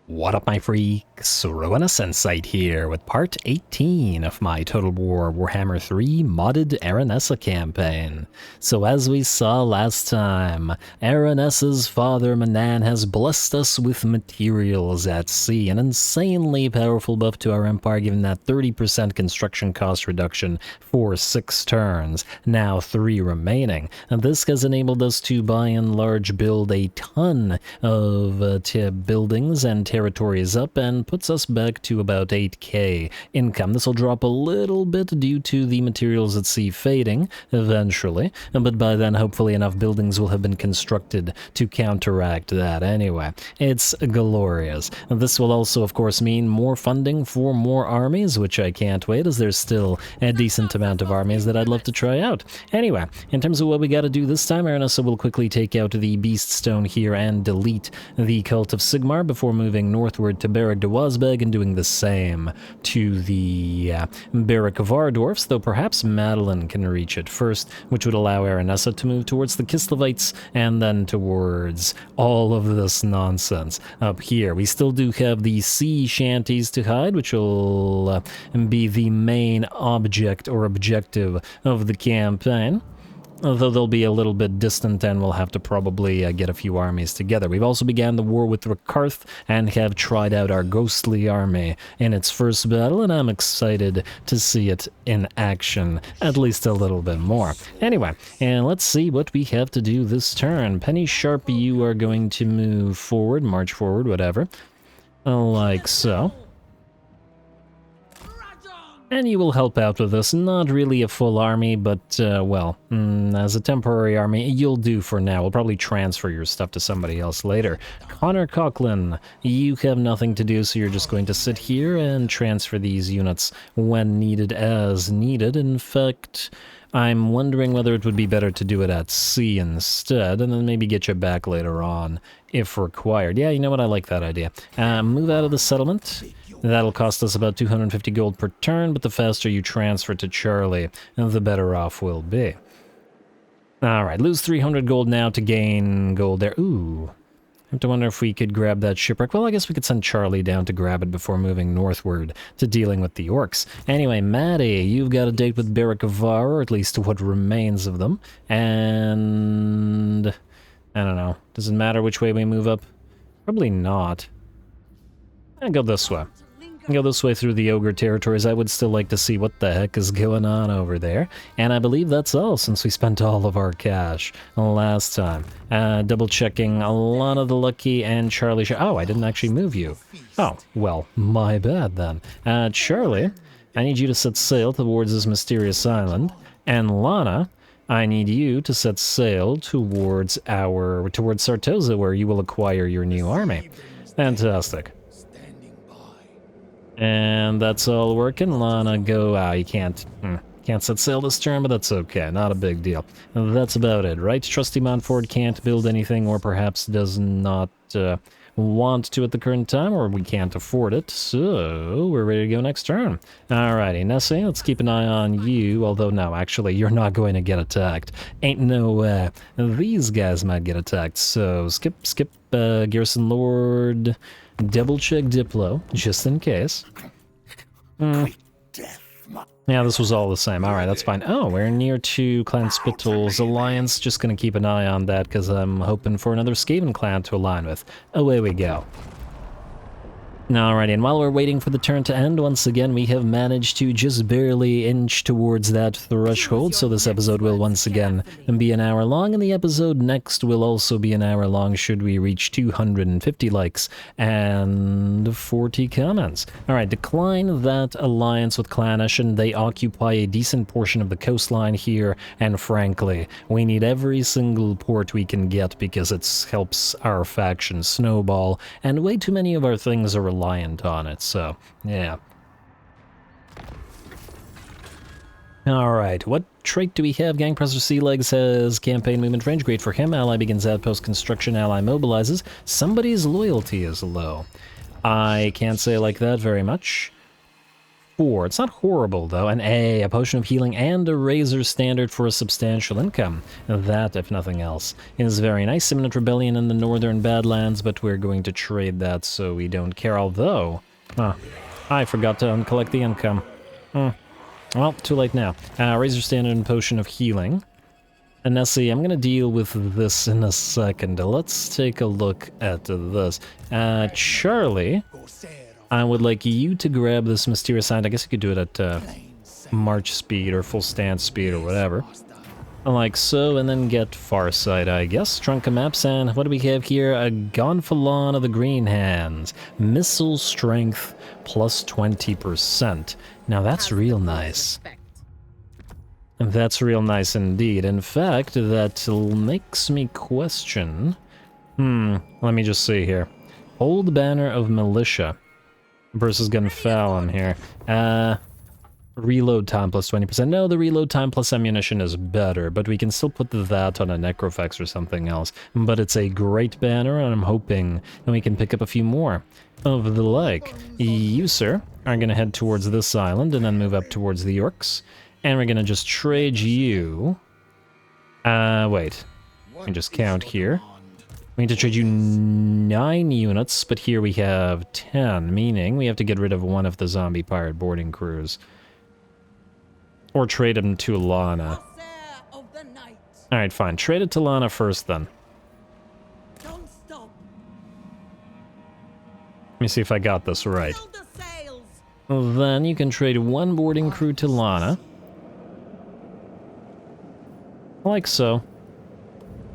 What up, my freaks? RuinusInsight here with part 18 of my Total War Warhammer 3 modded Aranessa campaign. So as we saw last time, Aranessa's father Manann has blessed us with materials at sea, an insanely powerful buff to our empire given that 30% construction cost reduction for 6 turns, now 3 remaining. And this has enabled us to by and large build a ton of buildings and territories up and puts us back to about 8k income. This will drop a little bit due to the materials at sea fading eventually, but by then hopefully enough buildings will have been constructed to counteract that anyway. It's glorious. This will also of course mean more funding for more armies, which I can't wait as there's still a decent amount of armies that I'd love to try out. Anyway, in terms of what we gotta do this time, Aranessa will quickly take out the Beast Stone here and delete the Cult of Sigmar before moving northward to Barrack de Wazbeg and doing the same to the Barrack of Ardorfs, though perhaps Madeline can reach it first, which would allow Aranessa to move towards the Kislevites and then towards all of this nonsense up here. We still do have the sea shanties to hide, which will be the main object or objective of the campaign. Although they'll be a little bit distant and we'll have to probably get a few armies together. We've also began the war with Rakarth and have tried out our ghostly army in its first battle, and I'm excited to see it in action at least a little bit more. Anyway, and let's see what we have to do this turn. Penny Sharp, you are going to move forward, march forward, whatever, like so. And you will help out with this. Not really a full army, but, well, as a temporary army, you'll do for now. We'll probably transfer your stuff to somebody else later. Connor Coughlin, you have nothing to do, so you're just going to sit here and transfer these units when needed as needed. In fact, I'm wondering whether it would be better to do it at sea instead, and then maybe get you back later on if required. Yeah, you know what? I like that idea. Move out of the settlement. That'll cost us about 250 gold per turn, but the faster you transfer to Charlie, the better off we'll be. Alright, lose 300 gold now to gain gold there. Ooh. I have to wonder if we could grab that shipwreck. Well, I guess we could send Charlie down to grab it before moving northward to dealing with the orcs. Anyway, Maddie, you've got a date with Barrack of Var, or at least what remains of them. And I don't know. Does it matter which way we move up? Probably not. I'll go this way. Go this way through the Ogre territories. I would still like to see what the heck is going on over there. And I believe that's all, since we spent all of our cash last time. Double checking Alana the Lucky and Charlie. Oh, I didn't actually move you. Oh, well, my bad then. Charlie, I need you to set sail towards this mysterious island. And Lana, I need you to set sail towards Sartosa, where you will acquire your new army. Fantastic. And that's all working. Lana, go. You can't set sail this turn, but that's okay. Not a big deal. That's about it, right? Trusty Montfort can't build anything, or perhaps does not want to at the current time, or we can't afford it. So we're ready to go next turn. Alrighty, Nessie, let's keep an eye on you. Although no, actually, you're not going to get attacked. Ain't no way. These guys might get attacked. So skip. Garrison Lord. Double check Diplo, just in case. Yeah, this was all the same. Alright, that's fine. Oh, we're near to Clan Spittle's alliance. Just gonna keep an eye on that, because I'm hoping for another Skaven clan to align with. Away we go. Alrighty, and while we're waiting for the turn to end, once again, we have managed to just barely inch towards that threshold, so this episode will once again be an hour long, and the episode next will also be an hour long should we reach 250 likes and 40 comments. Alright, decline that alliance with Clan Eshin. They occupy a decent portion of the coastline here, and frankly, we need every single port we can get because it helps our faction snowball, and way too many of our things are reliant on it, so yeah. Alright, what trait do we have? Gangpresser Sea Legs has campaign movement range, great for him. Ally begins outpost construction, ally mobilizes. Somebody's loyalty is low. I can't say like that very much. 4. It's not horrible, though. A potion of healing and a razor standard for a substantial income. That, if nothing else, is very nice. Imminent rebellion in the northern Badlands, but we're going to trade that so we don't care, although... I forgot to uncollect the income. Well, too late now. Razor standard and potion of healing. Nessie, I'm gonna deal with this in a second. Let's take a look at this. Charlie, I would like you to grab this mysterious sign. I guess you could do it at march speed or full stance speed or whatever. Like so, and then get Farsight, I guess. Trunk of maps, and what do we have here? A Gonfalon of the Green Hands. Missile strength plus 20%. Now that's real nice. That's real nice indeed. In fact, that makes me question... let me just see here. Old Banner of Militia versus Gonfalon here. Reload time plus 20%. No, the reload time plus ammunition is better, but we can still put that on a Necrofex or something else. But it's a great banner, and I'm hoping that we can pick up a few more of the like. You, sir, are going to head towards this island and then move up towards the Orcs. And we're gonna just trade you... wait. Let me just count here. We need to trade you 9 units, but here we have 10, meaning we have to get rid of one of the zombie pirate boarding crews. Or trade them to Lana. Alright, fine. Trade it to Lana first, then. Let me see if I got this right. Then you can trade one boarding crew to Lana. Like so.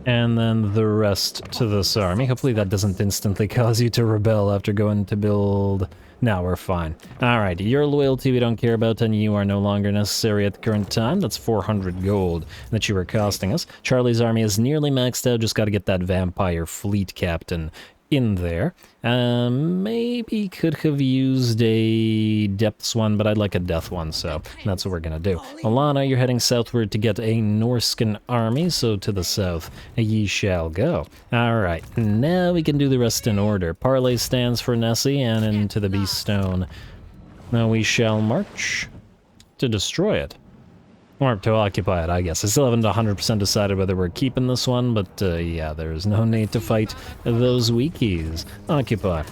And then the rest to this army. Hopefully that doesn't instantly cause you to rebel after going to build... No, we're fine. Alright, your loyalty we don't care about, and you are no longer necessary at the current time. That's 400 gold that you were costing us. Charlie's army is nearly maxed out, just gotta get that vampire fleet captain in there. Maybe could have used a depths one, but I'd like a death one, so that's what we're gonna do. Alana, you're heading southward to get a Norscan army, so to the south ye shall go. Alright, now we can do the rest in order. Parley stands for Nessie, and into the Beast Stone. Now we shall march to destroy it. Or to occupy it, I guess. I still haven't 100% decided whether we're keeping this one, but yeah, there's no need to fight those weakies. Occupy.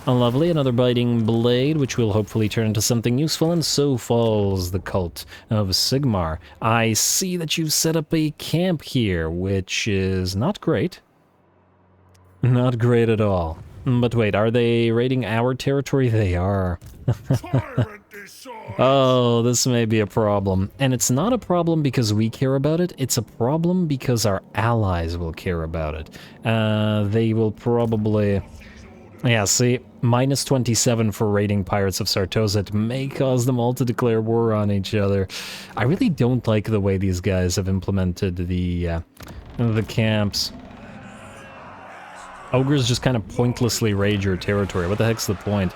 Lovely, another biting blade, which will hopefully turn into something useful, and so falls the cult of Sigmar. I see that you've set up a camp here, which is not great. Not great at all. But wait, are they raiding our territory? They are. Oh, this may be a problem. And it's not a problem because we care about it, it's a problem because our allies will care about it. They will probably... Yeah, see, minus 27 for raiding Pirates of Sartosa. It may cause them all to declare war on each other. I really don't like the way these guys have implemented the camps. Ogres just kind of pointlessly raid your territory. What the heck's the point?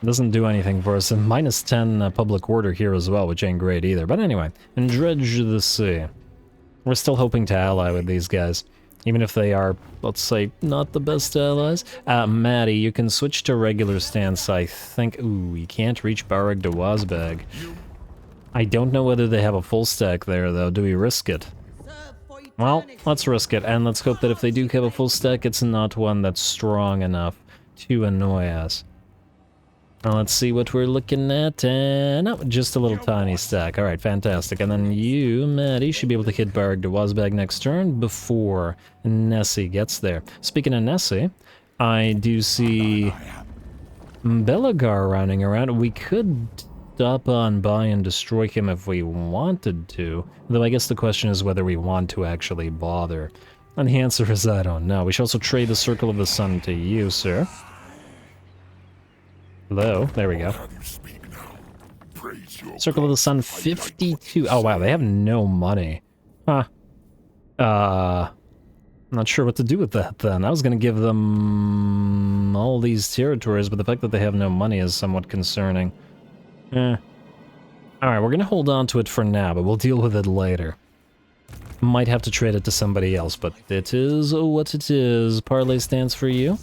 It doesn't do anything for us. And minus 10 public order here as well, which ain't great either. But anyway, and dredge the sea. We're still hoping to ally with these guys. Even if they are, let's say, not the best allies. Maddie, you can switch to regular stance, I think. Ooh, you can't reach Barag de Wazbag. I don't know whether they have a full stack there, though. Do we risk it? Well, let's risk it, and let's hope that if they do have a full stack, it's not one that's strong enough to annoy us. Now let's see what we're looking at, and no, just a little tiny stack. Alright, fantastic. And then you, Maddie, should be able to hit Barag de Wazbag next turn before Nessie gets there. Speaking of Nessie, I do see Belagar running around. We could stop on by and destroy him if we wanted to, though I guess the question is whether we want to actually bother. And the answer is I don't know. We should also trade the Circle of the Sun to you, sir. Hello, there we go. Circle of the Sun 52. Oh wow, they have no money. Huh. Not sure what to do with that then. I was gonna give them all these territories, but the fact that they have no money is somewhat concerning. Alright, we're gonna hold on to it for now, but we'll deal with it later. Might have to trade it to somebody else, but it is what it is. Parley stands for you.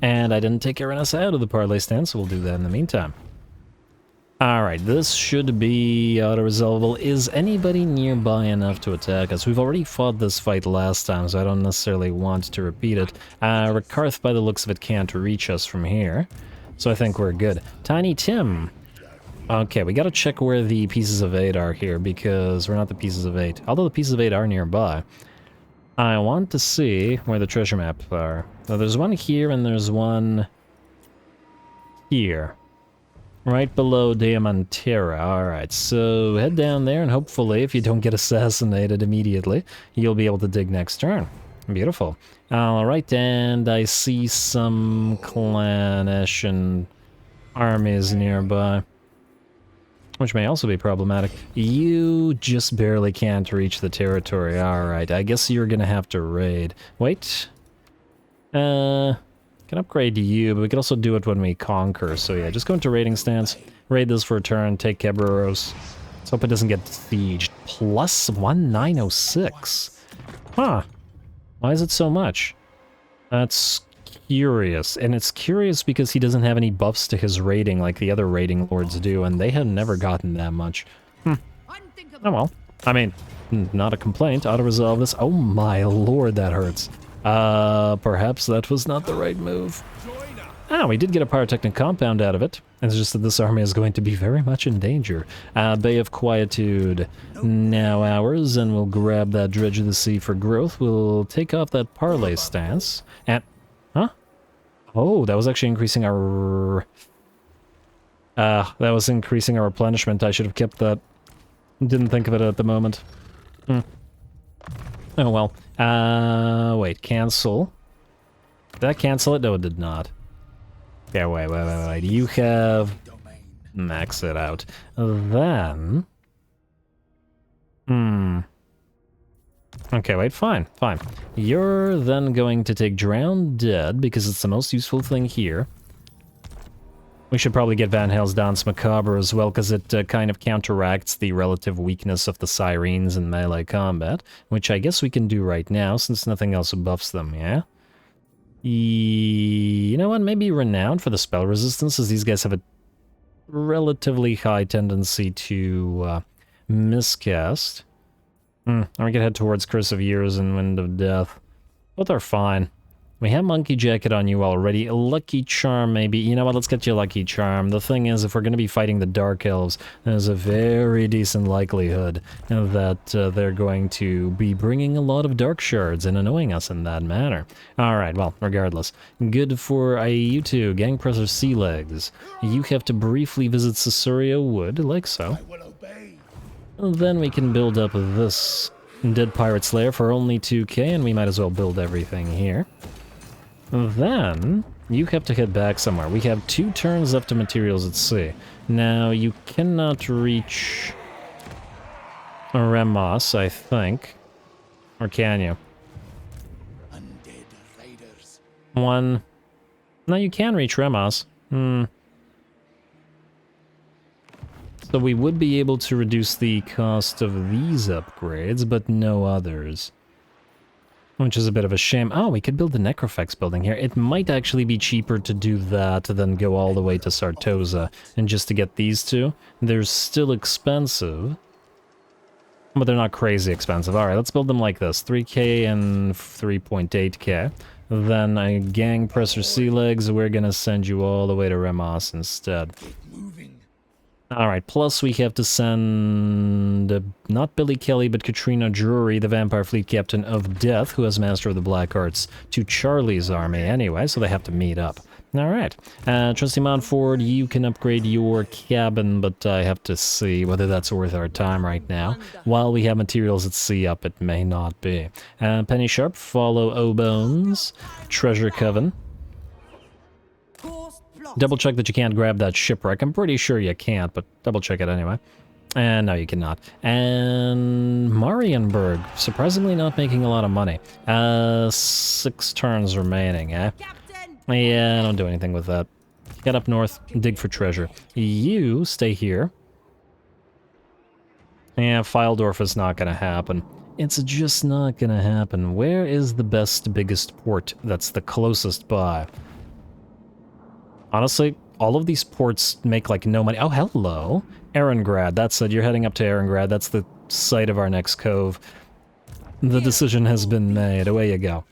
And I didn't take Aranessa out of the Parley stand, so we'll do that in the meantime. Alright, this should be auto-resolvable. Is anybody nearby enough to attack us? We've already fought this fight last time, so I don't necessarily want to repeat it. Rakarth, by the looks of it, can't reach us from here, so I think we're good. Tiny Tim. Okay, we gotta check where the Pieces of 8 are here, because we're not the Pieces of 8. Although the Pieces of 8 are nearby. I want to see where the treasure maps are. So there's one here, and there's one here. Right below Diamantera. Alright, so head down there, and hopefully, if you don't get assassinated immediately, you'll be able to dig next turn. Beautiful. Alright, and I see some clannish and armies nearby, which may also be problematic. You just barely can't reach the territory. Alright, I guess you're gonna have to raid. Wait. Can upgrade you, but we can also do it when we conquer. So yeah, just go into raiding stance, raid this for a turn, take Cabreros. Let's hope it doesn't get sieged. Plus 1906. Huh. Why is it so much? That's curious. And it's curious because he doesn't have any buffs to his raiding like the other raiding lords do, and they have never gotten that much. Oh well. I mean, not a complaint. Auto-resolve this. Oh my lord, that hurts. Perhaps that was not the right move. Ah, we did get a pyrotechnic compound out of it. It's just that this army is going to be very much in danger. Bay of Quietude, now ours, and we'll grab that Dredge of the Sea for growth. We'll take off that Parlay stance, and... Huh? Oh, that was actually increasing our... that was increasing our replenishment. I should have kept that. Didn't think of it at the moment. Oh well. Wait, cancel. Did I cancel it? No, it did not. Yeah, wait. You have... Max it out. Then... Okay, wait, fine. You're then going to take Drowned Dead, because it's the most useful thing here. We should probably get Van Hale's Dance Macabre as well, because it kind of counteracts the relative weakness of the Sirens in melee combat, which I guess we can do right now, since nothing else buffs them, yeah? You know what, maybe Renown for the spell resistance, as these guys have a relatively high tendency to miscast. And we can head towards Curse of Years and Wind of Death. Both are fine. We have Monkey Jacket on you already. Lucky Charm, maybe. You know what, let's get you Lucky Charm. The thing is, if we're going to be fighting the Dark Elves, there's a very decent likelihood that they're going to be bringing a lot of Dark Shards and annoying us in that manner. Alright, well, regardless. Good for you two, Gang Presser Sea Legs. You have to briefly visit Caesarea Wood, like so. Then we can build up this Dead Pirate Slayer for only 2k, and we might as well build everything here. Then, you have to head back somewhere. We have 2 turns left to Materials at Sea. Now, you cannot reach Remos, I think. Or can you? Undead raiders. One. No, you can reach Remos. So we would be able to reduce the cost of these upgrades, but no others. Which is a bit of a shame. Oh, we could build the Necrofex building here. It might actually be cheaper to do that than go all the way to Sartosa. And just to get these two. They're still expensive. But they're not crazy expensive. Alright, let's build them like this. 3k and 3.8k. Then a Gang Presser Sea Legs. We're gonna send you all the way to Remos instead. Alright, plus we have to send, not Billy Kelly, but Katrina Drury, the Vampire Fleet Captain of Death, who has Master of the Black Arts, to Charlie's army anyway, so they have to meet up. Alright, Trusty Montford, you can upgrade your cabin, but I have to see whether that's worth our time right now. While we have Materials at Sea up, it may not be. Penny Sharp, follow O-Bones, Treasure Coven. Double check that you can't grab that shipwreck. I'm pretty sure you can't, but double check it anyway. And no, you cannot. And Marienburg, surprisingly not making a lot of money. 6 turns remaining, eh? Yeah, don't do anything with that. Get up north, dig for treasure. You stay here. Yeah, Fildorf is not gonna happen. It's just not gonna happen. Where is the best, biggest port that's the closest by? Honestly, all of these ports make, like, no money. Oh, hello. Erengrad, that's it. You're heading up to Erengrad. That's the site of our next cove. The decision has been made. Away you go.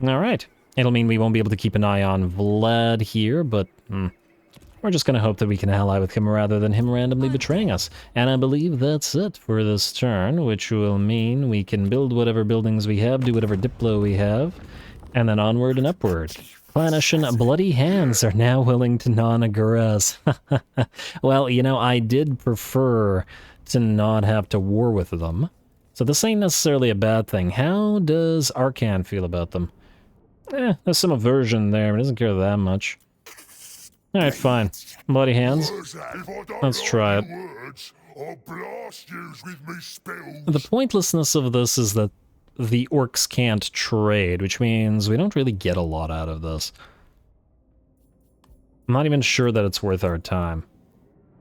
Alright. It'll mean we won't be able to keep an eye on Vlad here, but we're just gonna hope that we can ally with him rather than him randomly betraying us. And I believe that's it for this turn, which will mean we can build whatever buildings we have, do whatever Diplo we have, and then onward and upward. Clanish and Bloody Hands are now willing to non-aggress. Well, you know, I did prefer to not have to war with them. So this ain't necessarily a bad thing. How does Arcan feel about them? There's some aversion there, but doesn't care that much. Alright, fine. Bloody Hands. Let's try it. The pointlessness of this is that the orcs can't trade, which means we don't really get a lot out of this. I'm not even sure that it's worth our time.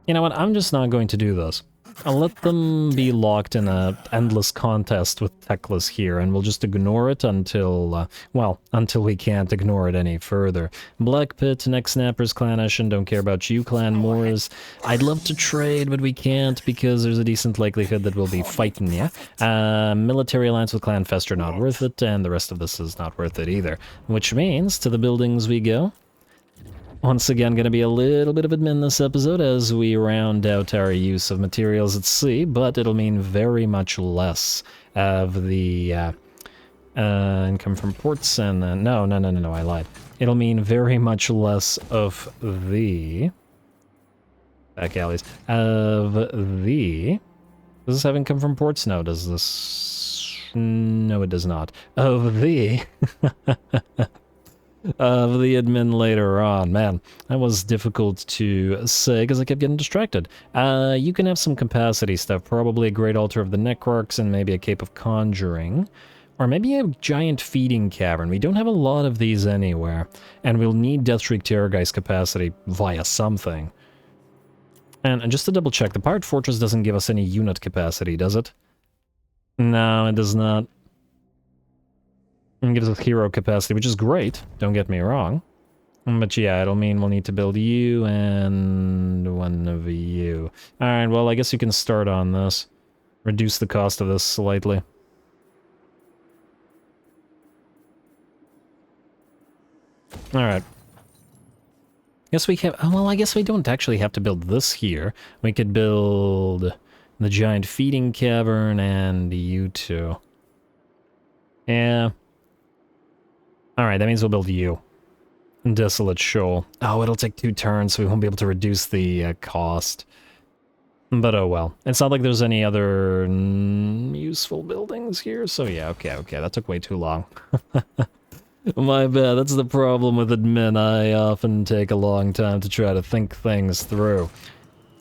You know what, I'm just not going to do this. I'll let them be locked in a endless contest with Teclis here, and we'll just ignore it until, well, until we can't ignore it any further. Black Pit, Neck Snappers, Clanish, and don't care about you, Clan Moors. I'd love to trade, but we can't because there's a decent likelihood that we'll be fighting ya. Military alliance with Clan Fester, not worth it, and the rest of this is not worth it either. Which means, to the buildings we go. Once again, going to be a little bit of admin this episode as we round out our use of materials at sea, but it'll mean very much less of the income from ports and... no, I lied. It'll mean very much less of the... back alleys. Of the... Does this have income from ports? No, does this... No, it does not. Of the... of the admin later on. Man, that was difficult to say because I kept getting distracted. You can have some capacity stuff, probably a Great Altar of the Necrarchs and maybe a Cape of Conjuring. Or maybe a giant feeding cavern. We don't have a lot of these anywhere. And we'll need Deathshriek Terrorgeist capacity via something. And just to double check, the Pirate Fortress doesn't give us any unit capacity, does it? No, it does not. It gives us hero capacity, which is great, don't get me wrong. But yeah, it'll mean we'll need to build you and one of you. Alright, well, I guess you can start on this. Reduce the cost of this slightly. Alright. Guess we have... well, I guess we don't actually have to build this here. We could build the giant feeding cavern and you two. Yeah. Alright, that means we'll build you. Desolate Shoal. Oh, it'll take 2 turns, so we won't be able to reduce the cost. But oh well. It's not like there's any other useful buildings here, so yeah, okay, that took way too long. My bad, that's the problem with admin. I often take a long time to try to think things through.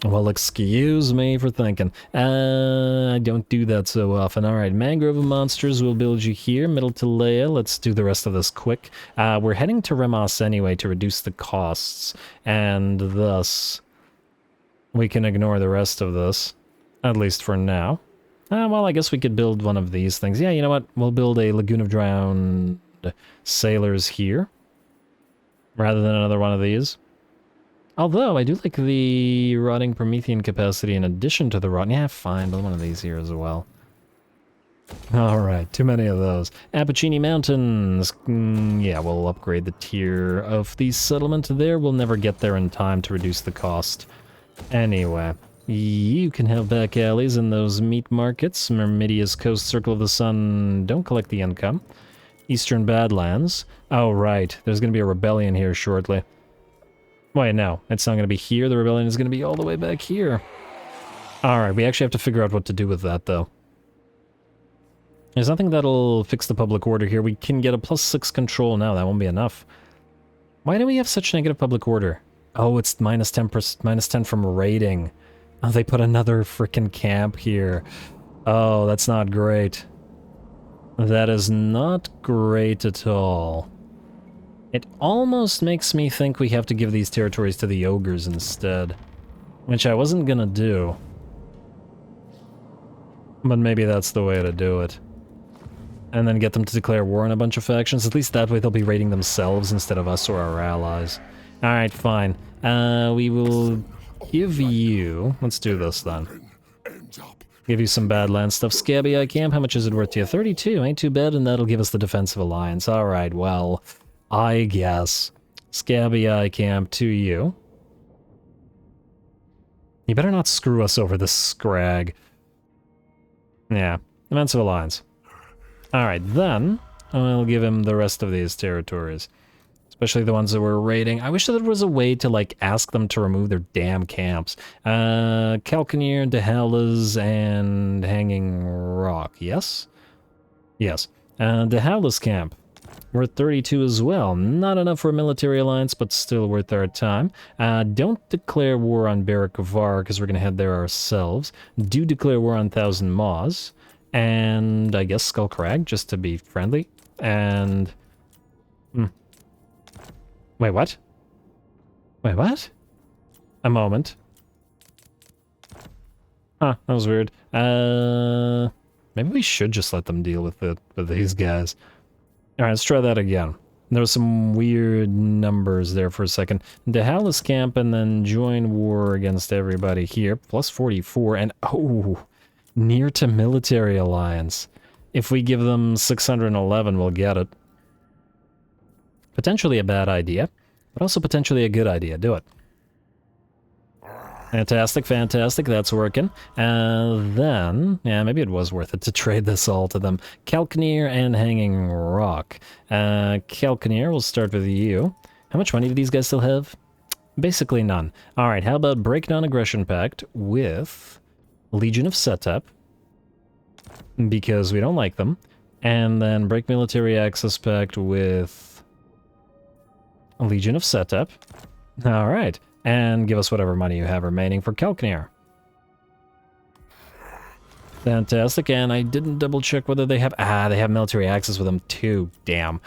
Well, excuse me for thinking. I don't do that so often. Alright, Mangrove Monsters, we'll build you here. Middle to Leia, let's do the rest of this quick. We're heading to Remos anyway to reduce the costs, and thus we can ignore the rest of this, at least for now. Well, I guess we could build one of these things. Yeah, you know what? We'll build a Lagoon of Drowned Sailors here, rather than another one of these. Although, I do like the Rotting Promethean capacity in addition to the Rotten... Yeah, fine, build one of these here as well. Alright, too many of those. Appuccini Mountains. Yeah, we'll upgrade the tier of the settlement there. We'll never get there in time to reduce the cost. Anyway, you can have back alleys in those meat markets. Myrmidius Coast, Circle of the Sun. Don't collect the income. Eastern Badlands. Oh, right. There's going to be a rebellion here shortly. Wait, no. It's not going to be here. The rebellion is going to be all the way back here. Alright, we actually have to figure out what to do with that, though. There's nothing that'll fix the public order here. We can get a +6 control now. That won't be enough. Why do we have such negative public order? Oh, it's -10 from raiding. Oh, they put another frickin' camp here. Oh, that's not great. That is not great at all. It almost makes me think we have to give these territories to the ogres instead. Which I wasn't gonna do. But maybe that's the way to do it. And then get them to declare war on a bunch of factions. At least that way they'll be raiding themselves instead of us or our allies. Alright, fine. We will give you... Let's do this then. Give you some Badlands stuff. Scabby Eye Camp, how much is it worth to you? 32, ain't too bad, and that'll give us the Defensive Alliance. Alright, well, I guess. Scabby Eye Camp to you. You better not screw us over this scrag. Yeah, Defensive Alliance. Alright, then I'll give him the rest of these territories. Especially the ones that we're raiding. I wish that there was a way to, like, ask them to remove their damn camps. Calcaneer, Dehalas, and Hanging Rock. Yes? Yes. Dehalas camp. We're 32 as well. Not enough for a military alliance, but still worth our time. Don't declare war on Barrack-Var, because we're going to head there ourselves. Do declare war on Thousand MAWS. And I guess Skullcrag, just to be friendly. And... Wait, what? Wait, what? A moment. Huh, that was weird. Maybe we should just let them deal with these guys. Alright, let's try that again. There was some weird numbers there for a second. Dehalas camp and then join war against everybody here. Plus 44 and oh, near to military alliance. If we give them 611, we'll get it. Potentially a bad idea, but also potentially a good idea. Do it. Fantastic, fantastic, that's working. Then, yeah, maybe it was worth it to trade this all to them. Calcaneer and Hanging Rock. Calcaneer, we'll start with you. How much money do these guys still have? Basically none. Alright, how about Break Non-Aggression Pact with Legion of Setup, because we don't like them. And then Break Military Access Pact with Legion of Setup. Alright. And give us whatever money you have remaining for Calcaneer. Fantastic, and I didn't double check whether they have... they have military access with them too, damn.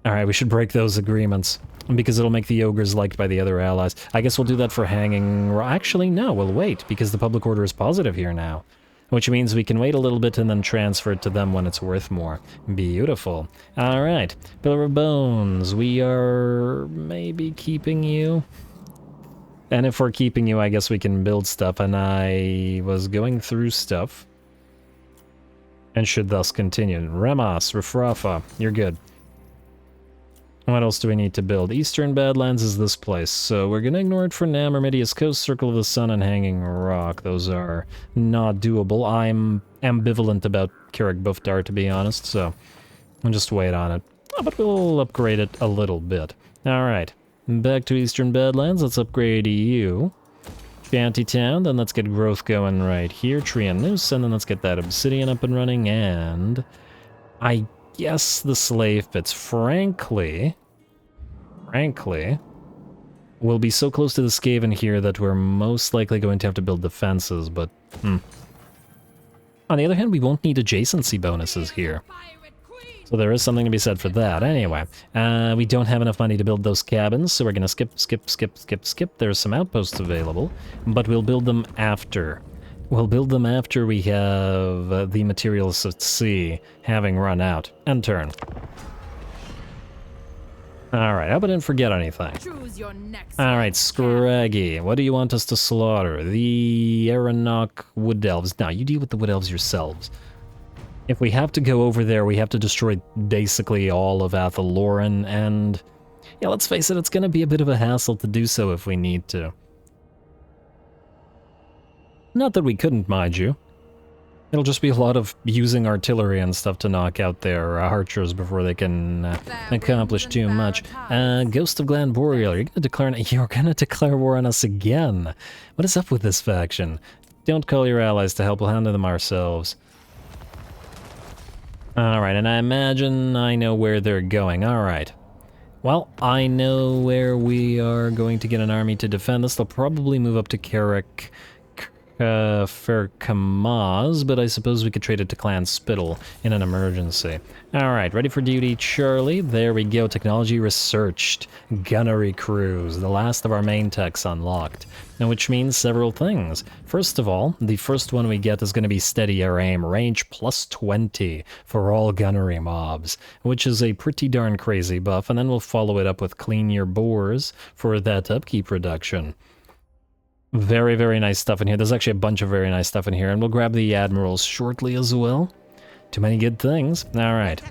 Alright, we should break those agreements, because it'll make the ogres liked by the other allies. I guess we'll do that for Hanging... Actually, no, we'll wait, because the public order is positive here now. Which means we can wait a little bit and then transfer it to them when it's worth more. Beautiful. Alright, Pillar of Bones, we are maybe keeping you... And if we're keeping you, I guess we can build stuff, and I was going through stuff. And should thus continue. Remas, Rifrafa, you're good. What else do we need to build? Eastern Badlands is this place, so we're gonna ignore it for now. Myrmidius Coast, Circle of the Sun, and Hanging Rock. Those are not doable. I'm ambivalent about Carrick Bufdar, to be honest, so I'll just wait on it. Oh, but we'll upgrade it a little bit. Alright. Back to Eastern Badlands, let's upgrade you. Shantytown, then let's get growth going right here. Tree and Noose, and then let's get that Obsidian up and running, and... I guess the slave pits, frankly, we'll be so close to the Skaven here that we're most likely going to have to build defenses, but, On the other hand, we won't need adjacency bonuses here. So there is something to be said for that. Anyway, we don't have enough money to build those cabins, so we're gonna skip. There's some outposts available, but we'll build them after. We'll build them after we have the materials at sea having run out. End turn. Alright, I hope I didn't forget anything. Alright, Scraggy, what do you want us to slaughter? The Aranok Wood Elves. Now, you deal with the Wood Elves yourselves. If we have to go over there, we have to destroy basically all of Athaloran, and... yeah, let's face it, it's gonna be a bit of a hassle to do so if we need to. Not that we couldn't, mind you. It'll just be a lot of using artillery and stuff to knock out their archers before they can accomplish too much. Ghost of Glan Boreal, you're gonna declare war on us again. What is up with this faction? Don't call your allies to help, we'll handle them ourselves. Alright, and I imagine I know where they're going. Alright. Well, I know where we are going to get an army to defend us. They'll probably move up to Carrick MAWS, but I suppose we could trade it to Clan Spittle in an emergency. Alright, ready for duty, Charlie. There we go, technology researched. Gunnery crews, the last of our main techs unlocked. Now, which means several things. First of all, the first one we get is going to be steady air aim, range plus 20 for all gunnery mobs, which is a pretty darn crazy buff, and then we'll follow it up with clean your bores for that upkeep reduction. Very, very nice stuff in here. There's actually a bunch of very nice stuff in here, and we'll grab the admirals shortly as well. Too many good things. Alright.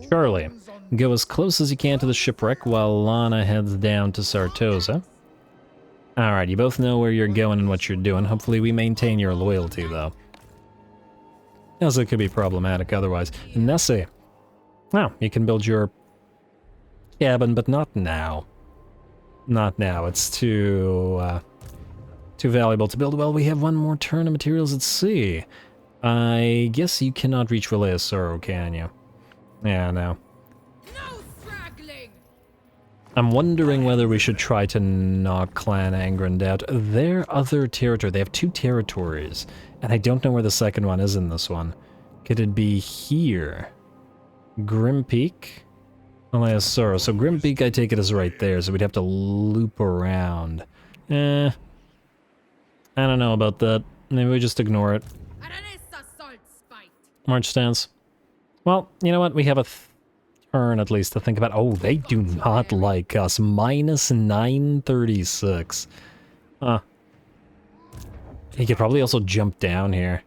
Charlie, go as close as you can to the shipwreck while Lana heads down to Sartosa. Alright, you both know where you're going and what you're doing. Hopefully we maintain your loyalty, though. As it could be problematic otherwise. Nessie. Now, you can build your cabin, but not now. Not now. It's too valuable to build. Well, we have one more turn of materials at sea. I guess you cannot reach Relay Sorrow, can you? Yeah, no. I'm wondering whether we should try to knock Clan Angrand out. Their other territory, they have 2 territories, and I don't know where the second one is in this one. Could it be here? Grim Peak? Sorrow. So Grim Peak, I take it, is right there, so we'd have to loop around. I don't know about that. Maybe we just ignore it. Aranessa Saltspite. March stance. Well, you know what? We have a turn at least to think about. Oh, they do not like us. Minus 936. Huh. He could probably also jump down here.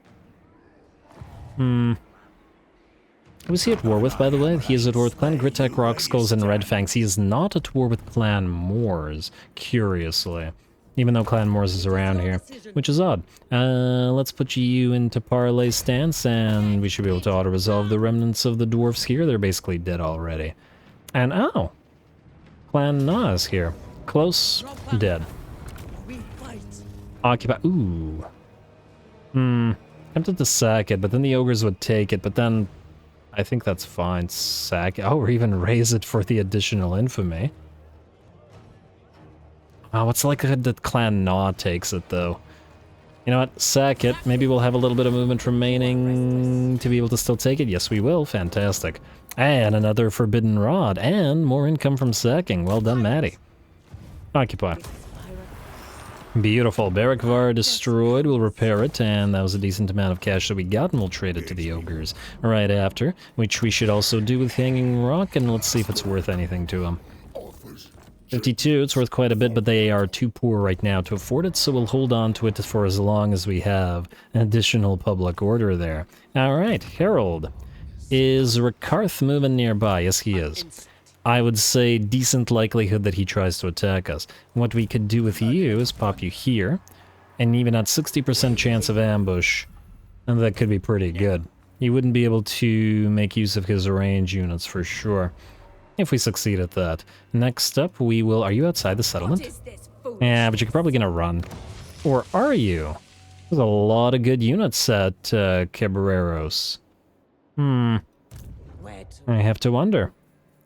Who's he at war with, by the way? He is at war with Clan Gritek, Rockskulls, and Red Fangs. He is not at war with Clan MAWS, curiously. Even though Clan MAWS is around here, which is odd. Let's put you into Parlay stance, and we should be able to auto-resolve the remnants of the dwarfs here. They're basically dead already. And, oh! Clan Na is here. Close, dead. Occupy, ooh. Tempted to sack it, but then the ogres would take it, but then I think that's fine. Sack it. Oh, or even raise it for the additional infamy. What's the likelihood that Clan Na takes it, though? You know what? Sack it. Maybe we'll have a little bit of movement remaining to be able to still take it. Yes, we will. Fantastic. And another Forbidden Rod. And more income from sacking. Well done, Maddie. Occupy. Beautiful. Barrackvar destroyed. We'll repair it, and that was a decent amount of cash that we got, and we'll trade it to the ogres right after, which we should also do with Hanging Rock, and let's see if it's worth anything to them. 52, it's worth quite a bit, but they are too poor right now to afford it, so we'll hold on to it for as long as we have an additional public order there. Alright, Herald. Is Rakarth moving nearby? Yes, he is. I would say decent likelihood that he tries to attack us. What we could do with you is pop you here, and even at 60% chance of ambush, and that could be pretty good. He wouldn't be able to make use of his range units for sure, if we succeed at that. Next up, we will... Are you outside the settlement? Yeah, but you're probably gonna run. Or are you? There's a lot of good units at Cabreros. I have to wonder.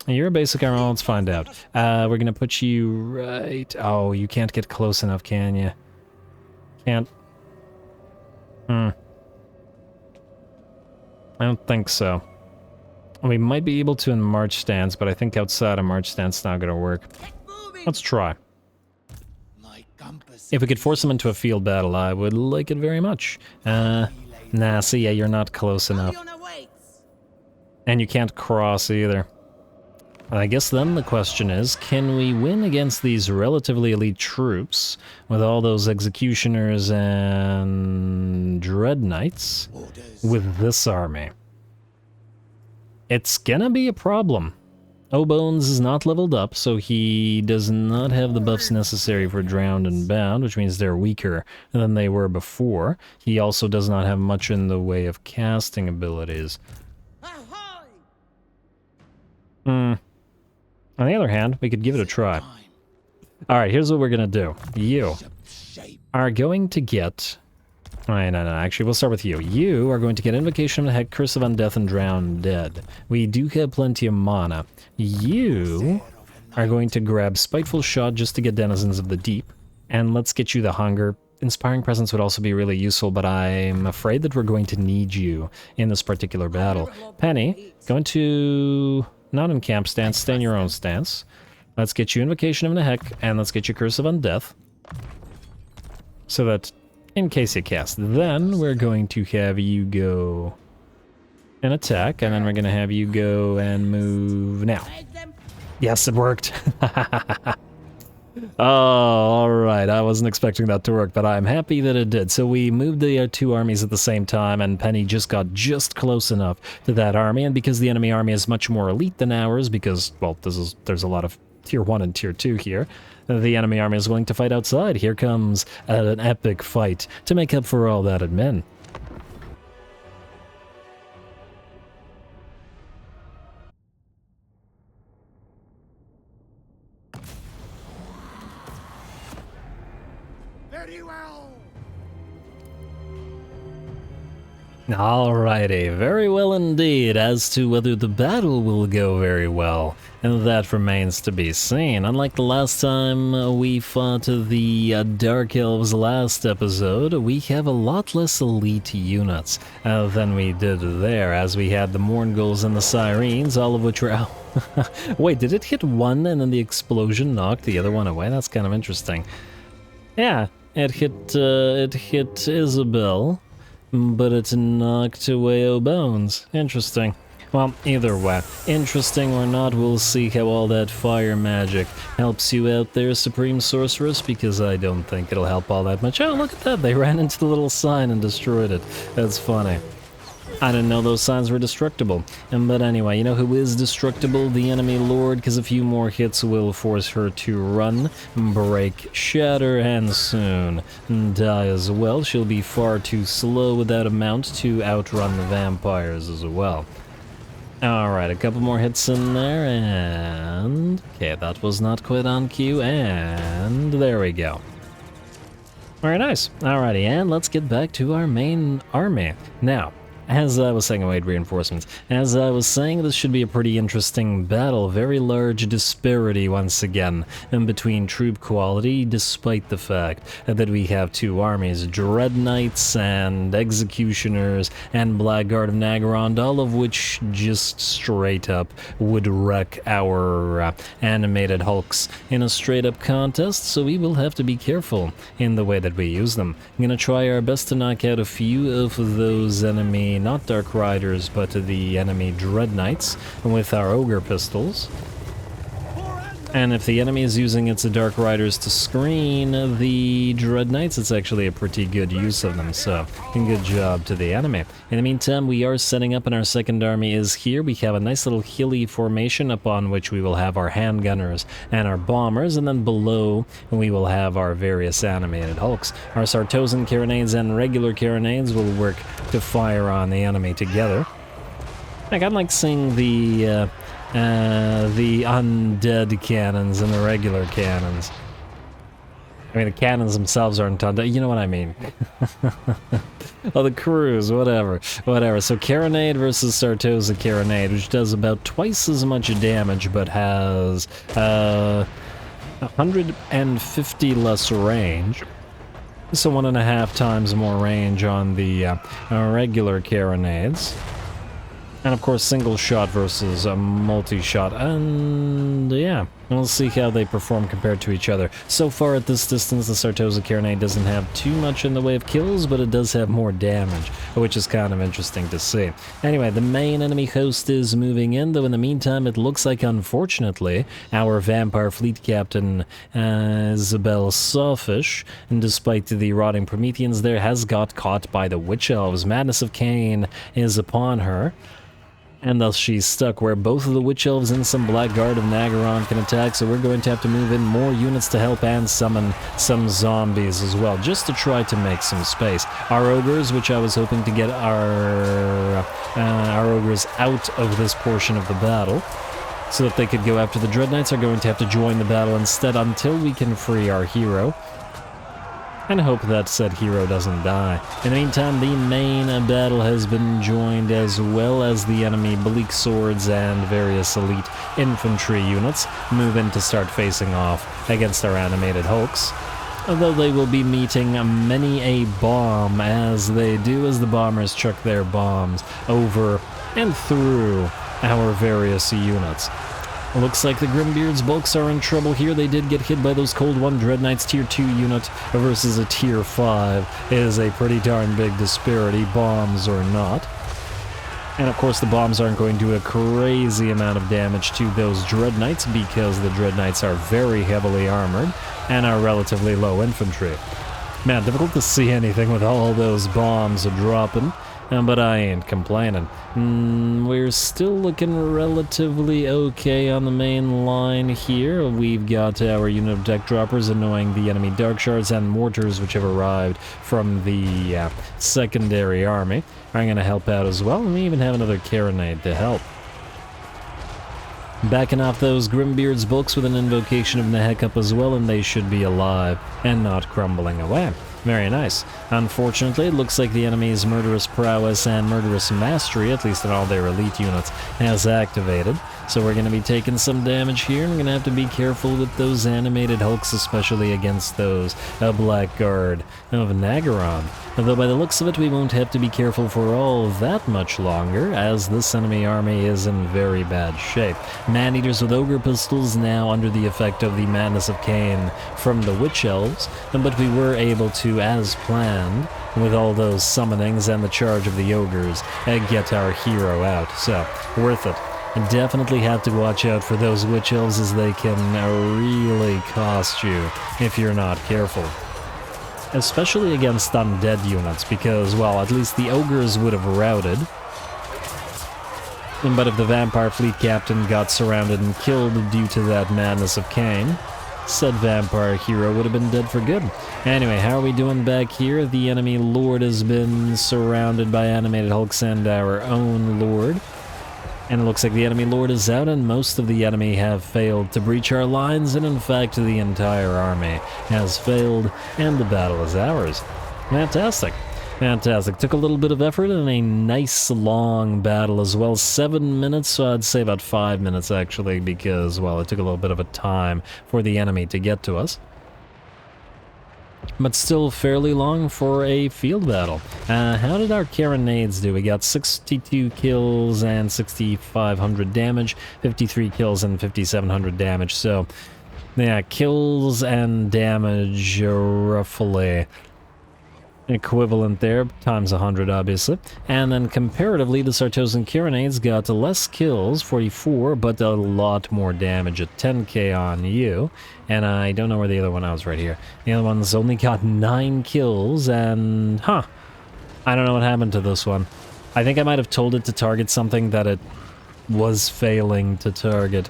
You're a basic armor, let's find out. We're gonna put you right... Oh, you can't get close enough, can you? Can't... I don't think so. We might be able to in March stance, but I think outside of March stance it's not gonna work. Let's try. If we could force them into a field battle, I would like it very much. Nah, see, yeah, you're not close enough. And you can't cross either. I guess then the question is, can we win against these relatively elite troops with all those executioners and dread knights with this army? It's gonna be a problem. O'Bones is not leveled up, so he does not have the buffs necessary for Drowned and Bound, which means they're weaker than they were before. He also does not have much in the way of casting abilities. On the other hand, we could give it a try. Alright, here's what we're gonna do. You are going to get... No, actually, we'll start with you. You are going to get Invocation of Heck, Curse of Undeath, and Drown Dead. We do have plenty of mana. You are going to grab Spiteful Shot just to get Denizens of the Deep. And let's get you the Hunger. Inspiring Presence would also be really useful, but I'm afraid that we're going to need you in this particular battle. Penny, go into... not in camp stance, stay in your own stance. Let's get you Invocation of Nehek, and let's get you Curse of Undeath. So that, in case you cast, then we're going to have you go and attack, and then we're going to have you go and move now. Yes, it worked. Oh, alright, I wasn't expecting that to work, but I'm happy that it did. So we moved the two armies at the same time, and Penny just got just close enough to that army, and because the enemy army is much more elite than ours, because, well, there's a lot of Tier 1 and Tier 2 here, the enemy army is willing to fight outside. Here comes an epic fight to make up for all that admin. Very well. Alrighty, very well indeed. As to whether the battle will go very well, and that remains to be seen. Unlike the last time we fought the Dark Elves last episode, we have a lot less elite units than we did there, as we had the Mourngulls and the Sirens, all of which were out. Wait, did it hit one and then the explosion knocked the other one away? That's kind of interesting. Yeah, it hit Isabel, but it knocked away O'Bones. Interesting. Well, either way, interesting or not, we'll see how all that fire magic helps you out there, Supreme Sorceress, because I don't think it'll help all that much. Oh, look at that, they ran into the little sign and destroyed it. That's funny. I didn't know those signs were destructible. But anyway, you know who is destructible? The enemy lord, because a few more hits will force her to run, break, shatter, and soon die as well. She'll be far too slow without a mount to outrun the vampires as well. Alright, a couple more hits in there, and... okay, that was not quite on cue, and there we go. Very nice. Alrighty, and let's get back to our main army. Now, as I was saying, await reinforcements. As I was saying, this should be a pretty interesting battle. Very large disparity once again in between troop quality, despite the fact that we have two armies, Dread Knights and Executioners and Blackguard of Nagarond, all of which just straight up would wreck our animated hulks in a straight up contest, so we will have to be careful in the way that we use them. I'm gonna try our best to knock out a few of those enemy, not Dark Riders, but the enemy Dread Knights with our Ogre pistols. And if the enemy is using its Dark Riders to screen the Dread Knights, it's actually a pretty good use of them, so good job to the enemy. In the meantime, we are setting up and our second army is here. We have a nice little hilly formation upon which we will have our handgunners and our bombers, and then below we will have our various animated hulks. Our Sartosan carronades and regular carronades will work to fire on the enemy together. Like, I'd like seeing the undead cannons and the regular cannons. I mean, the cannons themselves aren't undead, you know what I mean. Oh, the crews, whatever. So carronade versus Sartosa carronade, which does about twice as much damage, but has 150 less range. So 1.5 times more range on the regular carronades. And of course, single shot versus a multi-shot, and yeah, we'll see how they perform compared to each other. So far at this distance, the Sartosa carronade doesn't have too much in the way of kills, but it does have more damage, which is kind of interesting to see. Anyway, the main enemy host is moving in, though in the meantime, it looks like, unfortunately, our vampire fleet captain, Isabel Sawfish, and despite the rotting Prometheans there, has got caught by the Witch Elves. Madness of Cain is upon her. And thus she's stuck where both of the Witch Elves and some Blackguard of Nagarond can attack, so we're going to have to move in more units to help and summon some zombies as well, just to try to make some space. Our Ogres, which I was hoping to get our Ogres out of this portion of the battle, so that they could go after the Dread Knights, are going to have to join the battle instead until we can free our hero. And hope that said hero doesn't die. In the meantime, the main battle has been joined, as well as the enemy bleak swords and various elite infantry units move in to start facing off against our animated hulks. although they will be meeting many a bomb as they do as the bombers chuck their bombs over and through our various units. Looks like the Grimbeard's bulks are in trouble here. They did get hit by those Cold One Dread Knights tier 2 unit versus a tier 5. It is a pretty darn big disparity, bombs or not. And of course the bombs aren't going to do a crazy amount of damage to those Dread Knights because the Dread Knights are very heavily armored and are relatively low infantry. Man, difficult to see anything with all those bombs dropping. But I ain't complaining. We're still looking relatively okay on the main line here. We've got our unit of deck droppers annoying the enemy dark shards and mortars which have arrived from the secondary army. Are going to help out as well, and we even have another Carronade to help. Backing off those Grimbeard's bulks with an invocation of Nehekup as well, and they should be alive and not crumbling away. Very nice. Unfortunately, it looks like the enemy's murderous prowess and murderous mastery, at least in all their elite units, has activated. So we're going to be taking some damage here, and we're going to have to be careful with those animated hulks, especially against those Blackguard of Nagaron. Although by the looks of it, we won't have to be careful for all that much longer, as this enemy army is in very bad shape. Man-eaters with Ogre pistols now under the effect of the Madness of Cain from the Witch Elves, but we were able to, as planned, with all those summonings and the charge of the Ogres, get our hero out. So, worth it. Definitely have to watch out for those Witch Elves as they can really cost you if you're not careful. Especially against undead units, because, well, at least the Ogres would have routed. But if the Vampire Fleet Captain got surrounded and killed due to that Madness of Cain, said Vampire hero would have been dead for good. Anyway, how are we doing back here? The enemy Lord has been surrounded by animated hulks and our own Lord. And it looks like the enemy Lord is out, and most of the enemy have failed to breach our lines, and in fact the entire army has failed, and the battle is ours. Fantastic. Fantastic. Took a little bit of effort and a nice long battle as well. 7 minutes, so I'd say about 5 minutes actually, because, well, it took a little bit of a time for the enemy to get to us. But still fairly long for a field battle. How did our Carronades do? We got 62 kills and 6,500 damage, 53 kills and 5,700 damage. So, yeah, kills and damage roughly equivalent there, times 100 obviously. And then comparatively, the Sartosan Carronades got less kills, 44, but a lot more damage at 10k on you. And I don't know where the other one was, right here. The other one's only got 9 kills, and I don't know what happened to this one. I think I might have told it to target something that it was failing to target.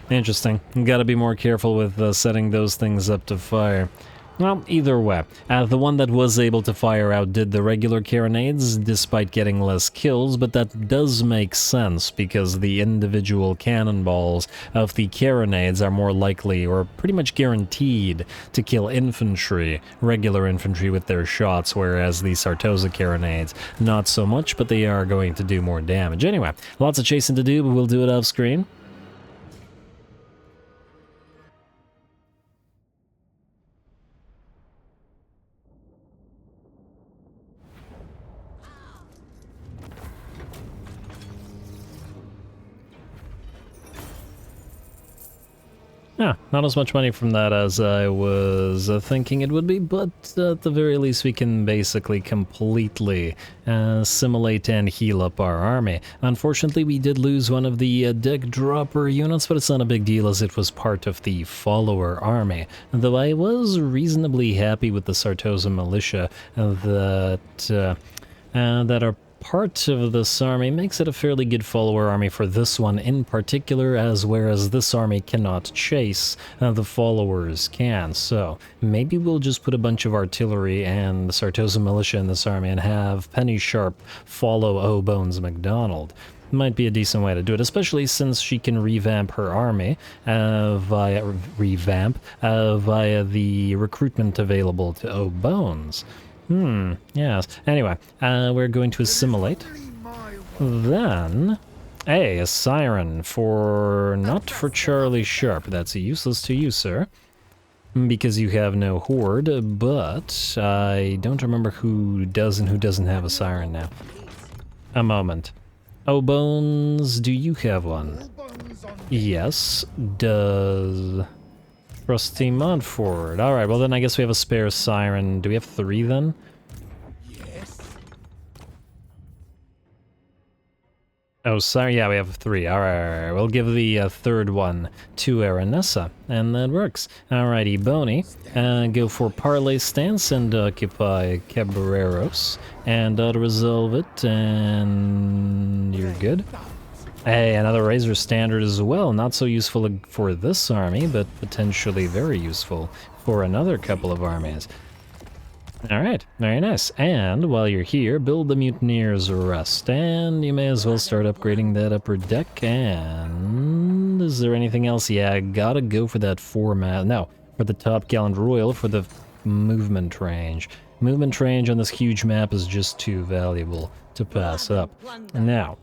Interesting. You gotta be more careful with setting those things up to fire. Well, either way, the one that was able to fire outdid the regular Carronades despite getting less kills, but that does make sense because the individual cannonballs of the Carronades are more likely, or pretty much guaranteed, to kill infantry, regular infantry with their shots, whereas the Sartosa Carronades, not so much, but they are going to do more damage. Anyway, lots of chasing to do, but we'll do it off screen. Yeah, not as much money from that as I was thinking it would be, but at the very least we can basically completely assimilate and heal up our army. Unfortunately, we did lose one of the deck dropper units, but it's not a big deal as it was part of the follower army. Though I was reasonably happy with the Sartosa militia that are part of this army. Makes it a fairly good follower army for this one in particular, as whereas this army cannot chase, the followers can. So maybe we'll just put a bunch of artillery and the Sartosa militia in this army and have Penny Sharp follow O Bones MacDonald. Might be a decent way to do it, especially since she can revamp her army via the recruitment available to O Bones. Yes. Anyway, we're going to assimilate. Then, a siren for, not for Charlie Sharp. That's useless to you, sir. because you have no horde, but I don't remember who does and who doesn't have a siren now. A moment. Oh, Bones, do you have one? Yes. Does Trusty Montfort? Alright, well then I guess we have a spare siren. Do we have 3 then? Oh, sorry, yeah, we have 3. Alright, we'll give the 3rd one to Aranessa, and that works. Alrighty, Boney, go for Parley Stance and occupy Caballeros, and auto-resolve it, and you're good. Hey, another Razor Standard as well, not so useful for this army, but potentially very useful for another couple of armies. Alright, very nice. And while you're here, build the Mutineer's Rest, and you may as well start upgrading that upper deck, and... is there anything else? Yeah, I gotta go for that format. No, for the Top Gallant Royal for the movement range. Movement range on this huge map is just too valuable to pass up. Now,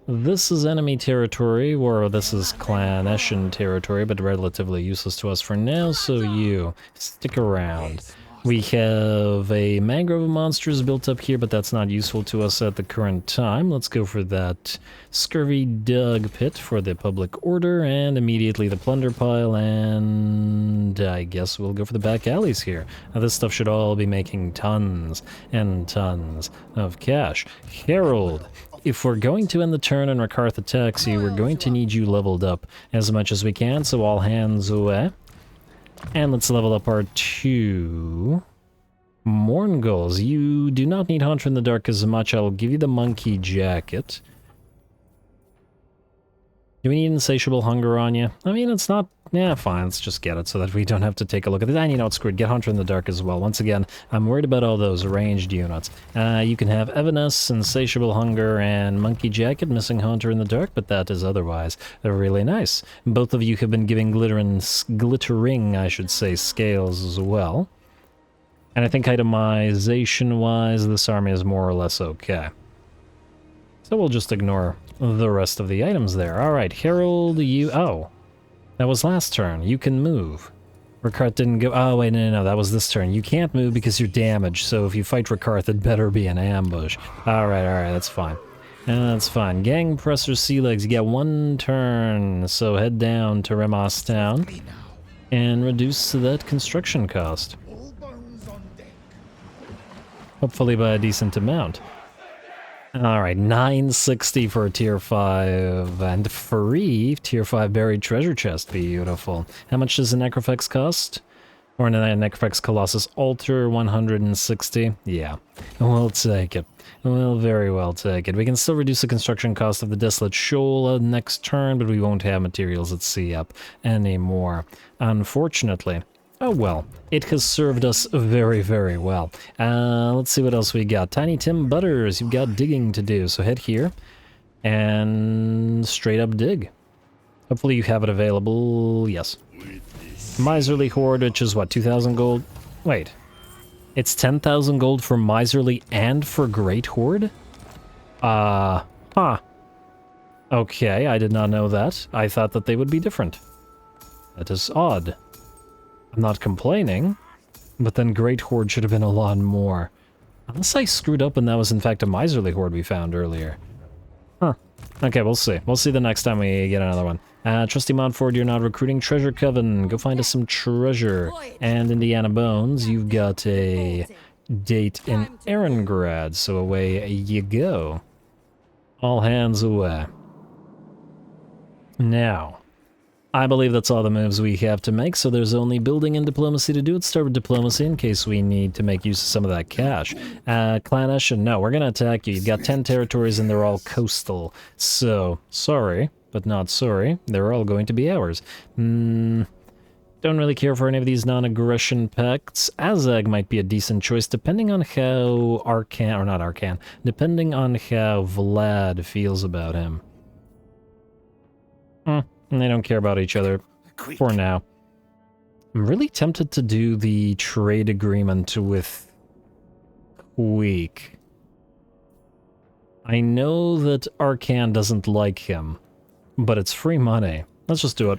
this is enemy territory, or this is Clan Eshin territory, but relatively useless to us for now, so you stick around. We have a mangrove of monsters built up here, but that's not useful to us at the current time. Let's go for that scurvy dug pit for the public order, and immediately the plunder pile, and I guess we'll go for the back alleys here. Now this stuff should all be making tons and tons of cash. Herald, if we're going to end the turn and Rakarth attacks you, we're going to need you leveled up as much as we can, so all hands away. And let's level up our 2 Mourngulls. You do not need Hunter in the Dark as much. I'll give you the Monkey Jacket. Do we need Insatiable Hunger on you? I mean, it's not... yeah, fine, let's just get it so that we don't have to take a look at it. And you know what, screw it, get Hunter in the Dark as well. Once again, I'm worried about all those ranged units. You can have Evanescence, Insatiable Hunger, and Monkey Jacket, missing Hunter in the Dark, but that is otherwise really nice. Both of you have been giving glittering, I should say, scales as well. And I think itemization-wise, this army is more or less okay. So we'll just ignore the rest of the items there. Alright, Herald, you... oh. That was last turn. You can move. Rakarth didn't go... oh, wait, no, that was this turn. You can't move because you're damaged, so if you fight Rakarth, it better be an ambush. Alright, that's fine. That's fine. Gang Presser Sea Legs, you get 1 turn, so head down to Remos Town and reduce that construction cost. Hopefully by a decent amount. Alright, 960 for a tier 5, and free tier 5 buried treasure chest. Beautiful. How much does a Necrofex cost? Or a Necrofex Colossus Altar, 160? Yeah, we'll take it. We'll very well take it. We can still reduce the construction cost of the Desolate Shoal next turn, but we won't have materials at sea up anymore, unfortunately. Oh well, it has served us very, very well. Let's see what else we got. Tiny Tim Butters, you've got digging to do, so head here and straight up dig. Hopefully you have it available, yes. Miserly Horde, which is what, 2,000 gold? Wait, it's 10,000 gold for Miserly and for Great Horde? Huh. Okay, I did not know that. I thought that they would be different. That is odd. I'm not complaining, but then Great Horde should have been a lot more. Unless I screwed up and that was in fact a Miserly Horde we found earlier. Huh. Okay, we'll see. We'll see the next time we get another one. Trusty Montfort, you're not recruiting. Treasure Coven, go find us some treasure. And Indiana Bones, you've got a date in Erengrad, so away you go. All hands away. Now, I believe that's all the moves we have to make, so there's only building and diplomacy to do. Let's start with diplomacy in case we need to make use of some of that cash. Clan Eshin, no, we're gonna attack you. You've got 10 territories and they're all coastal. So, sorry, but not sorry. They're all going to be ours. Don't really care for any of these non-aggression pacts. Azag might be a decent choice, depending on how depending on how Vlad feels about him. They don't care about each other for now. I'm really tempted to do the trade agreement with Queek. I know that Arcan doesn't like him, but it's free money. Let's just do it.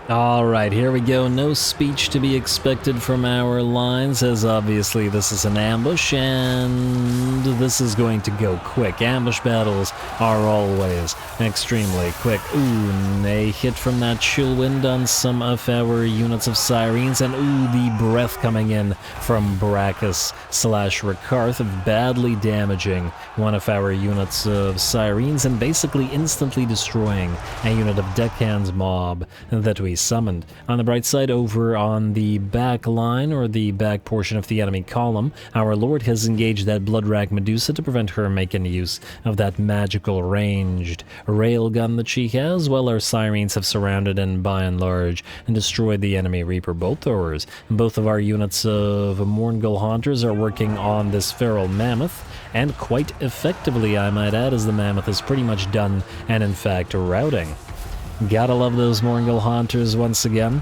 Alright, here we go. No speech to be expected from our lines, as obviously this is an ambush, and this is going to go quick. Ambush battles are always extremely quick. Ooh, a hit from that chill wind on some of our units of Sirens, and ooh, the breath coming in from Brachus slash Rakarth, badly damaging one of our units of Sirens, and basically instantly destroying a unit of Deckhand's mob that we summoned. On the bright side, over on the back line, or the back portion of the enemy column, our lord has engaged that Bloodrack Medusa to prevent her making use of that magical ranged railgun that she has, while our Sirens have surrounded and by and large and destroyed the enemy Reaper bolt throwers. Both of our units of Mourngull Haunters are working on this feral mammoth, and quite effectively, I might add, as the mammoth is pretty much done and in fact routing. Gotta love those Mourngull Haunters once again.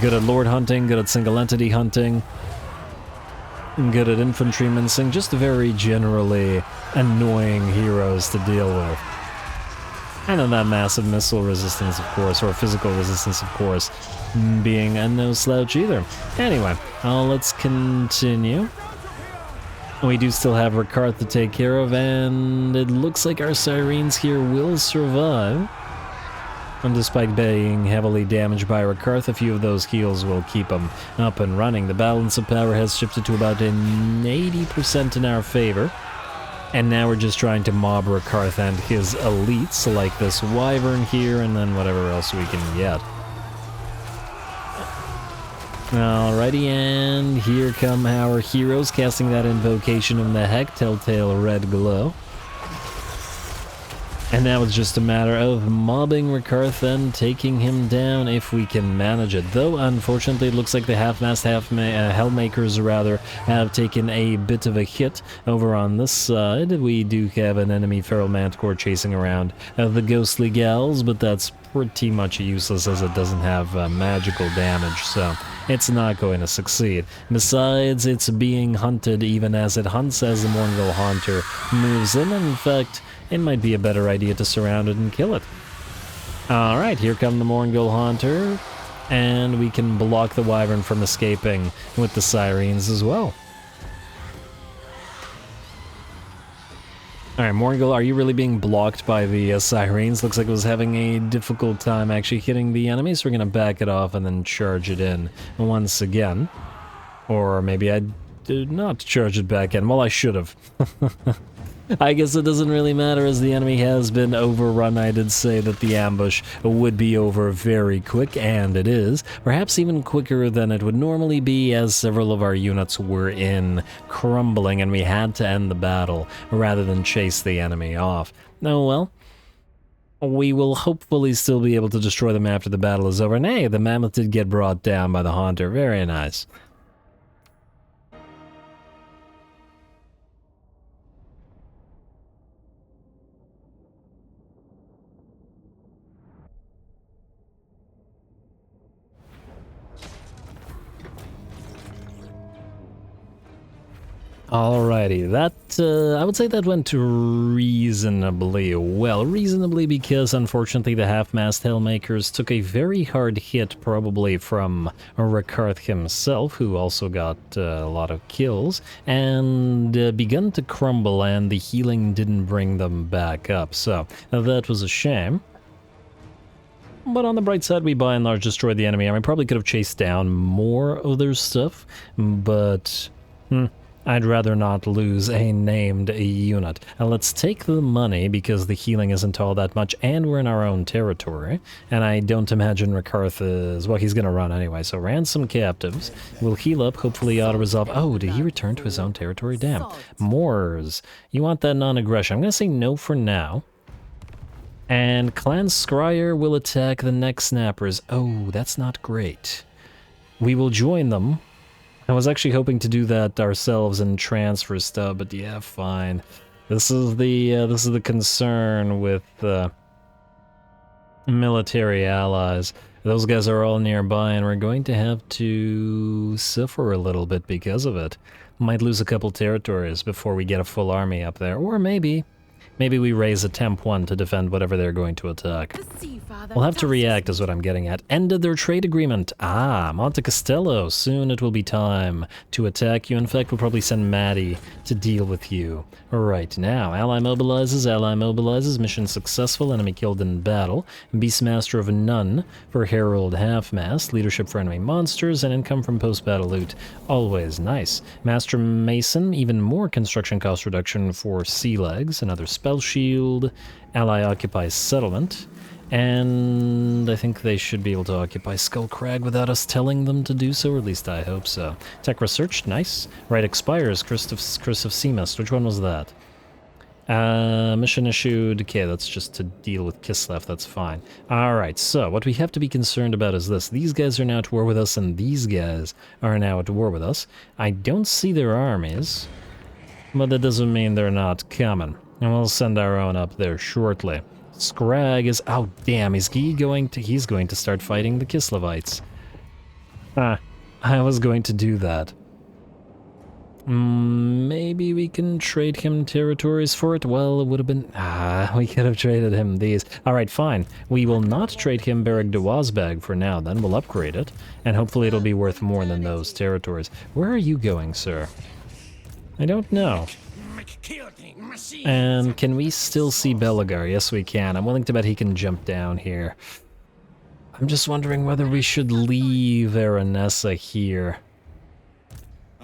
Good at Lord hunting, good at single entity hunting, good at infantry mincing, just very generally annoying heroes to deal with. And then that massive missile resistance, of course, or physical resistance, of course, being a no slouch either. Anyway, let's continue. We do still have Rakarth to take care of, and it looks like our Sirens here will survive. And despite being heavily damaged by Rakarth, a few of those heals will keep them up and running. The balance of power has shifted to about an 80% in our favor. And now we're just trying to mob Rakarth and his elites, like this Wyvern here, and then whatever else we can get. Alrighty, and here come our heroes, casting that invocation of the Heck, Telltale Red Glow. And now it's just a matter of mobbing Rakarth and taking him down if we can manage it. Though, unfortunately, it looks like the half-mast, Hellmakers, rather, have taken a bit of a hit over on this side. We do have an enemy Feral Manticore chasing around the Ghostly Gals, but that's pretty much useless as it doesn't have magical damage, so it's not going to succeed. Besides, it's being hunted even as it hunts as the Mourngull Haunter moves in, and in fact, it might be a better idea to surround it and kill it. Alright, here come the Mourngull Haunter, and we can block the Wyvern from escaping with the Sirens as well. Alright, Mourngull, are you really being blocked by the Sirens? Looks like it was having a difficult time actually hitting the enemy, so we're going to back it off and then charge it in once again. Or maybe I did not charge it back in. Well, I should have. I guess it doesn't really matter as the enemy has been overrun. I did say that the ambush would be over very quick, and it is. Perhaps even quicker than it would normally be, as several of our units were in crumbling and we had to end the battle rather than chase the enemy off. Oh well. We will hopefully still be able to destroy them after the battle is over. And hey, the mammoth did get brought down by the Haunter. Very nice. Alrighty, that, I would say that went reasonably well. Reasonably because, unfortunately, the half-mast Hellmakers took a very hard hit, probably from Rakarth himself, who also got a lot of kills, and begun to crumble, and the healing didn't bring them back up, so that was a shame. But on the bright side, we by and large destroyed the enemy. I mean, probably could have chased down more of their stuff, but I'd rather not lose a named unit. Now let's take the money, because the healing isn't all that much, and we're in our own territory. And I don't imagine Rakarth is... well, he's gonna run anyway, so ransom captives. We'll heal up, hopefully auto-resolve. Oh, did he return to his own territory? Damn. Moors. You want that non-aggression. I'm gonna say no for now. And Clan Scryer will attack the neck snappers. Oh, that's not great. We will join them. I was actually hoping to do that ourselves and transfer stuff, but yeah, fine. This is the concern with military allies. Those guys are all nearby, and we're going to have to suffer a little bit because of it. Might lose a couple territories before we get a full army up there, or maybe Maybe we raise a temp 1 to defend whatever they're going to attack. The Sea Father We'll have to does react is what I'm getting at. Ended their trade agreement. Ah, Monte Castello. Soon it will be time to attack you. In fact, we'll probably send Maddie to deal with you. Alright, now, ally mobilizes, mission successful, enemy killed in battle. Beastmaster of None for Herald Half-Mast, leadership for enemy monsters, and income from post-battle loot. Always nice. Master Mason, even more construction cost reduction for Sea Legs, another spell shield. Ally occupies settlement. And I think they should be able to occupy Skullcrag without us telling them to do so, or at least I hope so. Tech research, nice. Right expires, Curse of Seamist. Which one was that? Mission issued. Okay, that's just to deal with Kislev, that's fine. Alright, so what we have to be concerned about is this. These guys are now at war with us, and these guys are now at war with us. I don't see their armies, but that doesn't mean they're not coming. And we'll send our own up there shortly. Scrag is... Oh, damn, he's going to start fighting the Kislevites. I was going to do that. Maybe we can trade him territories for it? Well, it would have been... we could have traded him these. Alright, fine. We will not trade him Bereg de Wazbag for now, then. We'll upgrade it, and hopefully it'll be worth more than those territories. Where are you going, sir? I don't know. And can we still see Belagar? Yes, we can. I'm willing to bet he can jump down here. I'm just wondering whether we should leave Aranessa here.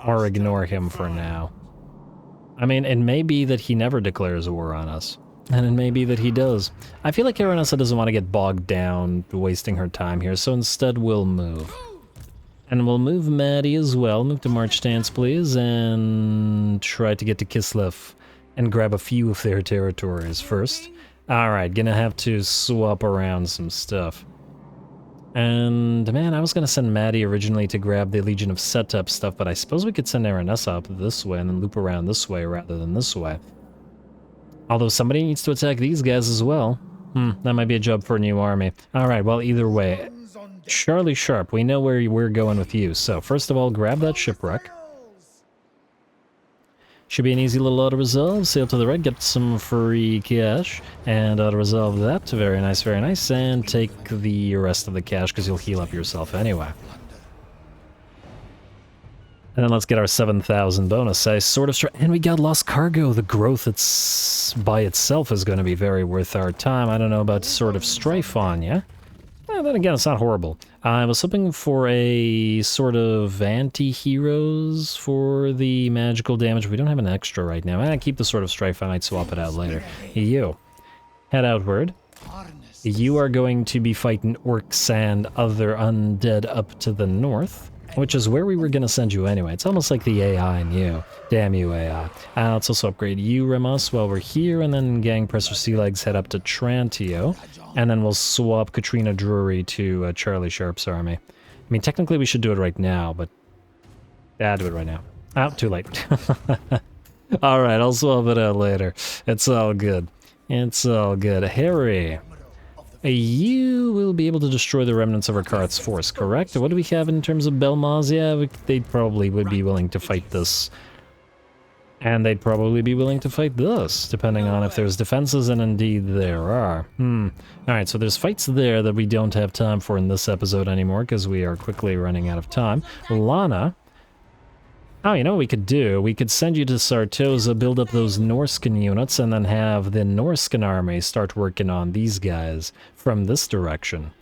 Or ignore him for now. I mean, it may be that he never declares war on us. And it may be that he does. I feel like Aranessa doesn't want to get bogged down wasting her time here, so instead we'll move. And we'll move Maddie as well. Move to March Stance, please, and try to get to Kislev and grab a few of their territories first. Alright, gonna have to swap around some stuff. And, man, I was gonna send Maddie originally to grab the Legion of Setup stuff, but I suppose we could send Aranessa up this way and then loop around this way rather than this way. Although somebody needs to attack these guys as well. That might be a job for a new army. Alright, well, either way. Charlie Sharp, we know where we're going with you. So, first of all, grab that shipwreck. Should be an easy little auto-resolve. Sail to the right, get some free cash, and auto-resolve that. Very nice, very nice. And take the rest of the cash, because you'll heal up yourself anyway. And then let's get our 7,000 bonus. And we got Lost Cargo. The growth by itself is going to be very worth our time. I don't know about Sword of Strife on ya. Then again, it's not horrible. I was hoping for a sort of anti-heroes for the magical damage. We don't have an extra right now. I keep the Sword of Strife. I might swap it out later. You, head outward. You are going to be fighting orcs and other undead up to the north, which is where we were going to send you anyway. It's almost like the AI in you. Damn you, AI. Let's also upgrade you, Remus, while we're here, and then Gang Presser Sea Legs head up to Trantio, and then we'll swap Katrina Drury to Charlie Sharp's army. I mean, technically we should do it right now, but... yeah, do it right now. Too late. Alright, I'll swap it out later. It's all good. It's all good. Harry, you will be able to destroy the remnants of Rakarth's force, correct? What do we have in terms of Belmaz? Yeah, they probably would be willing to fight this. And they'd probably be willing to fight this, depending on if there's defenses, and indeed there are. Alright, so there's fights there that we don't have time for in this episode anymore, because we are quickly running out of time. Lana... oh, you know what we could do? We could send you to Sartosa, build up those Norscan units, and then have the Norscan army start working on these guys from this direction.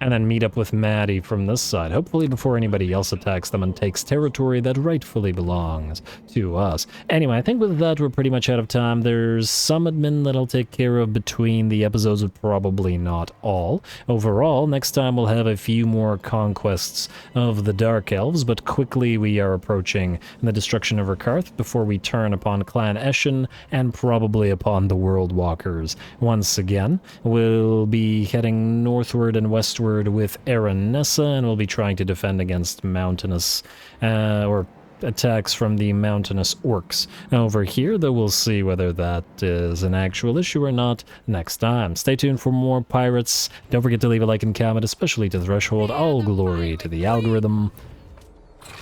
And then meet up with Maddie from this side, hopefully before anybody else attacks them and takes territory that rightfully belongs to us. Anyway, I think with that we're pretty much out of time. There's some admin that I'll take care of between the episodes, but probably not all. Overall, next time we'll have a few more conquests of the Dark Elves, but quickly we are approaching the destruction of Rakarth before we turn upon Clan Eshin and probably upon the World Walkers. Once again, we'll be heading northward and westward with Aranessa, and we'll be trying to defend against mountainous, or attacks from the mountainous orcs over here, though we'll see whether that is an actual issue or not next time. Stay tuned for more pirates. Don't forget to leave a like and comment, especially to Threshold. All glory to the algorithm,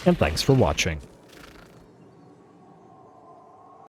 and thanks for watching.